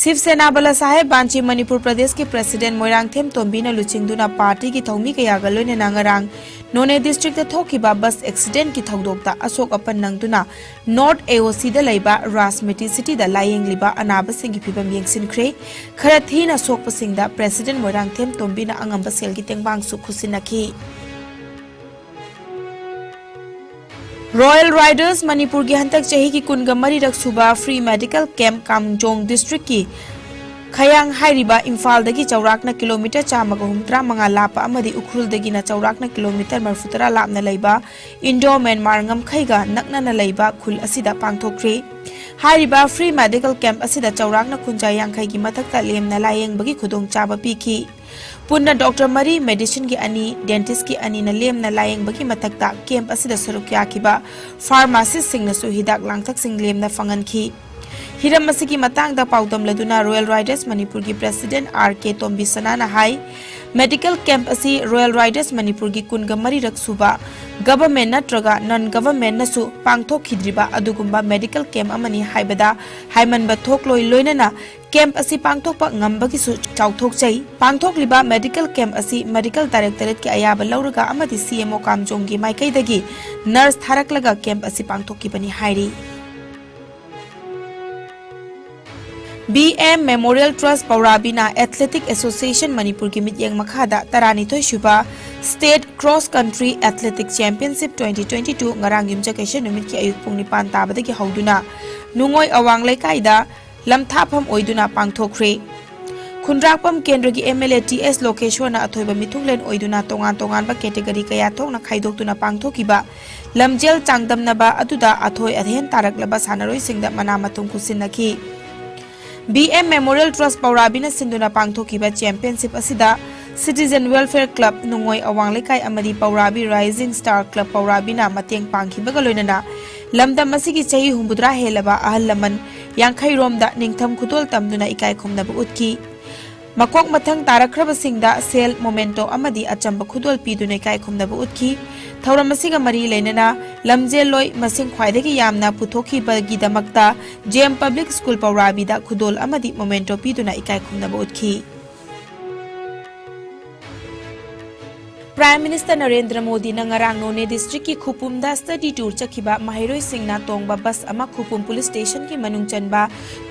शिवसेना बला साहेब बांची मणिपुर प्रदेश के president Moirangthem तोंबीना लुचिंगदुना party की थौमी कयागा लोइनेना ngarang नोने डिस्ट्रिक्ट ता थोकिबा बस एक्सीडेंट की थौदोकता अशोक अपन नंगदुना नॉर्थ एओसी दा लैबा राजमिटी सिटी दा लायेंगलिबा अनाबा सिंगी फिबम येंगसिनख्रे खरा थीना सोकपसिंगदा प्रेसिडेंट मोइरांगथेम तोंबीना अंगंबा सेलगी तेंगबांगसु खुसिनखी। रॉयल राइडर्स मणिपुर की हंतक चही की कुनगा मरीरक सुबा free medical camp Kamjong district की खयांग हाइरिबा इम्फाल दगी चौराकना किलोमीटर 435 लाप अमदी उखरुल दगी चौराकना किलोमीटर 40 लापना लैबा इंडो म्यांमार ngमखैगा नकना लैबा खुल असिदा पांगथोख्रे। हाइरिबा फ्री मेडिकल कैंप असिदा चौराकना खुंजा यांखै की मथक्ता लेमना लायेंगबगी खुदोंग चाबा पीखी। पुन्ना डॉक्टर मरी मेडिसिन की अनी डेंटिस्ट की अनी लेमना लायेंगबगी मथक्ता कैंप असिदा सरुक याखिबा फार्मासिस्ट सिंगनसु हिदाक लांगथक सिंग लेमना फंगनखी। हिरम की मतंग पाउदम लदुना रॉयल राइडर्स मणिपुर की प्रेसिडेंट आर.के. तोंबिसना हाई मेडिकल कैंप असी रॉयल राइडर्स मणिपुर की कुनगा मरीरक सुबा गवर्नमेंट नत्रगा नॉन गवर्नमेंट नसु पांगथोखिद्रिबा अदुगुंबा मेडिकल कैंप अमनी हाइबदा हाइमनबा थोकलोय लोइनना कैंप असी पांगथोकपा ngambagीसु चाउथोकचै। पांगथोकलिबा मेडिकल कैंप असी मेडिकल डायरेक्टरेट के अयाबा लौरगा अमदी सीएमओ कामजोंगी माइकैदगी नर्स थारकलगा कैंप असी पांगथोकिबनी हाइरी। BM मेमोरियल ट्रस्ट पौराबीना एथलेटिक एसोसिएशन मणिपुर की मित्यंग मखादा तरानिथोय शुबा state cross country athletic championship 2022 ngarang yumjakesha numit ki ayuk pung 9 tabadagi hauduna nungoi awang leikaida lamthapam oiduna pangthokre। खुनराकपम केंद्र की MLA TS लोकेश्वर अथोब मिथुंगलेन ओइदुना तोंगान तोंगान बा कैटेगरी कया थोंना खाइदोक्तुना पांगथोकिबा लमजेल चांगदमनबा अदुदा अथोय अधेन तारकलबा सानरोय सिंगदा मना मतुंग कुसिनखी। BM मेमोरियल ट्रस्ट पौराबीना सिंधुना पांगथोकिबा चैंपियनशिप असिदा सिटीजन वेलफेयर क्लब नुंगोय अवांग लेकाय अमदी पौराबी राइजिंग स्टार क्लब पौराबीना मतेंग पांगखिबगा लोइनना लमदम असिगी चही हुंबुद्रा हेलबा अहल लमन यांखै रोमदा निंगथम खुतोल तमदुना इकाय खुमनबा उतकी। मकोक मथंग तारखरबसिंगदा सेल मोमेंटो अमदी अचंबा खुदोल पीदुना इकाय खुमनबा उतकी। थौरमसिगा मरी लेनना लमजेल लोय मसिंग ख्वाइदगी यामना पुथोखिबगीदमक्ता जेम पब्लिक स्कूल पौराबीदा खुदोल अमदी मोमेंटो पीदुना इकाय खुमनबा उतकी। प्राइम मिनिस्टर नरेंद्र मोदी नंगरांग नोने डिस्ट्रिक्ट की खुपुमदा स्टडी टूर चखिबा महिरोय सिंगना तोंगबा बस अमा खुपुम पुलिस स्टेशन की मनुंग चनबा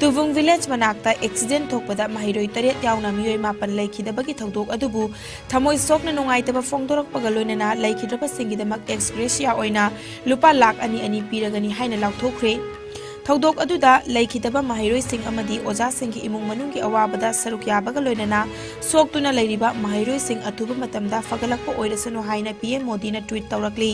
तुवुंग विलेज मनाक्ता एक्सीडेंट थोकपदा महिरोय तरेत यावना मियोय मापन लैखिदबगी थौदोक अदुबु थमोय सोकना नुंगाइतबा फोंदोरकपगा लोइनना लैखिद्रबा सिंगिदमक एक्स ग्रेशिया ओइना लुपा लाख अनि पीरगनी हाइना लाउथोख्रे। थौदोक अदुदा लैखिदबा महिरोय सिंग अमदी ओजा सिंग की इमुंग मनुंग की अवाबदा सरुक याबगा लोइनना सोकतुना लैरिबा महिरोय सिंग अथुबा मतमदा फगलकपा ओइरसनु हाइना PM मोदी ने ट्वीट तौरकली।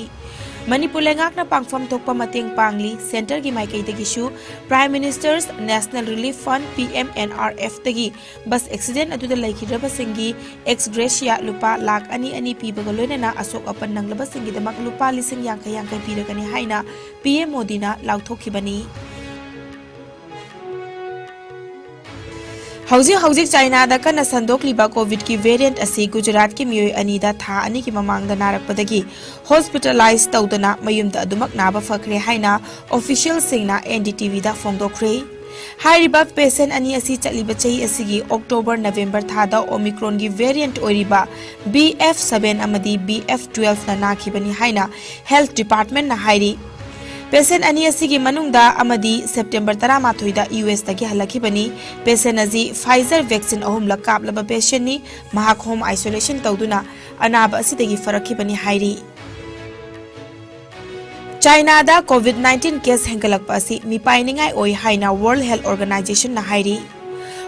मणिपुर लेंगाकना पांगफम थोकपा मतेंग पांगली सेंटर की माइकैदगिसु prime minister's national relief fund PMNRF तगी बस एक्सीडेंट अदुदा लैखिद्रबा सिंगी एक्स ग्रेशिया लुपा लाख अनि पीबगा लोइनना अशोक अपन नंगलबा सिंगिदमक लुपा लिसिंग यांखै पीरगनी हाइना PM मोदी ना लाउथोखिबनी। हौजिक चाइना दा कन्ना संदोकलिबा कोविड की वेरिएंट असी गुजरात की मियोय अनीदा था अनि की ममांगदा नारकपदगी हॉस्पिटलाइज तौदना मयुमदा अदुमक नाबा फखरे हाइना ऑफिशियल सिंगना NDTV दा फोंदोखरे। हाइरिबा पेशेंट अनि असी चलिबा चही असिगी अक्टोबर नवंबर थादा ओमिक्रॉन की वेरिएंट ओरिबा BF7 अमदी BF12 ना नाखिबनी हाइना हेल्थ डिपार्टमेंट ना हाइरी। पेशेंट अनि असिगी मनुंगदा अमदी सेप्टेम्बर 13 दा US तगी हलखिबनी। पेशेंट अजी फाइजर वैक्सीन अहुम लकाबलबा पेशेंट नि महाक होम आइसोलेशन तौदुना अनाबा असिदगी फरखिबनी हाइरी। चाइना दा कोविड-19 केस हेंगलकपा असि मिपाइनिंगाई ओइ हाइना वर्ल्ड हेल्थ ऑर्गेनाइजेशन ना हाइरी।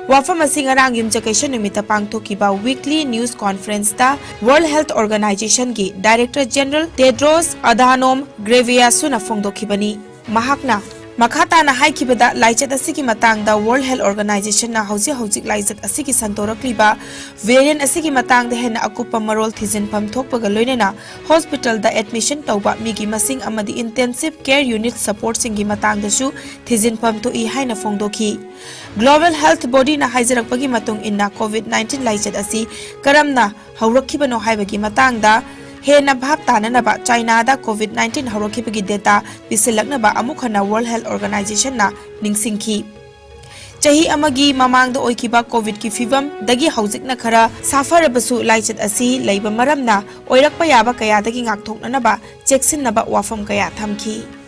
वाफम असिंग अरांग युमचकैश नुमिता पांगथोकिबा वीकली न्यूज कॉन्फ्रेंस दा वर्ल्ड हेल्थ ऑर्गेनाइजेशन की डायरेक्टर जनरल टेड्रोस अधानोम ग्रेवियासुना फोंदोखिबनी। महाकना मखाताना हाइखिबदा लाइचत असिगी मतंगदा वर्ल्ड हेल्थ ऑर्गेनाइजेशन ना हौजिक लाइचत असिगी संतोरक्लिबा वेरिएंट असिगी मतंगदा हेना अकुपा मरोल थिजिनफम थोकपगा लोइनेना हॉस्पिटल दा एडमिशन तौबा मिगी मसिंग अमदी इंटेंसिव केयर यूनिट सपोर्ट सिंगी मतंगदसु थिजिनफम तो इ हाइना फोंदोखी। ग्लोबल हेल्थ बॉडी ना हाइजरकपगी मतुंग इन्ना कोविड-19 लाइचत असी करमना हौरखिबनो हाइबगी मतंगदा हेना भाप ताननबा चाइना दा कोविड-19 हौरखिबगी डेटा पिसिलकनबा अमुखना वर्ल्ड हेल्थ ऑर्गेनाइजेशन ना निंगसिंखी। Chahi amagi mamang da oikiba COVID ki fivam dagi haujikna khara safarabasu laichet asi leiba maramna oirakpa yaba kaya dagi ngakthoknanaba cheksinaba wafam kaya thamki.